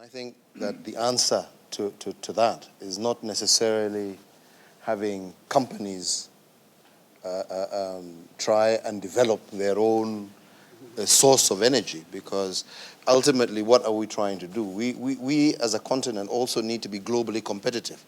I think that the answer to that is not necessarily having companies try and develop their own source of energy, because ultimately what are we trying to do? We as a continent also need to be globally competitive.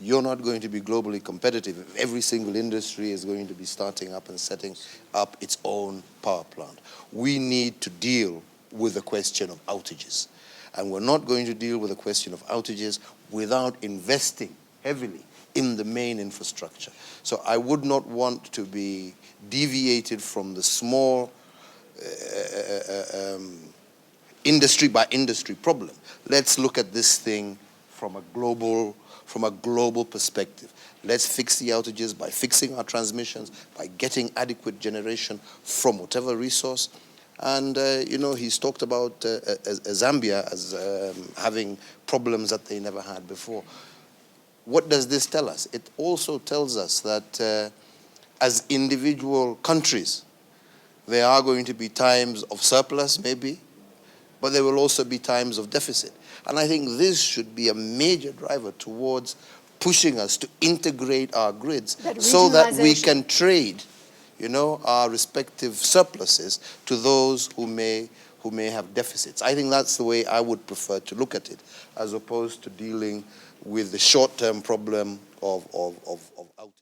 You're not going to be globally competitive if every single industry is going to be starting up and setting up its own power plant. We need to deal with the question of outages. And we're not going to deal with the question of outages without investing heavily in the main infrastructure. So I would not want to be deviated from the small industry by industry problem. Let's look at this thing from a global perspective. Let's fix the outages by fixing our transmissions, by getting adequate generation from whatever resource. And, he's talked about Zambia as having problems that they never had before. What does this tell us? It also tells us that as individual countries, there are going to be times of surplus, maybe, but there will also be times of deficit. And I think this should be a major driver towards pushing us to integrate our grids so that we can trade, our respective surpluses to those who may have deficits. I think that's the way I would prefer to look at it, as opposed to dealing with the short-term problem of outage.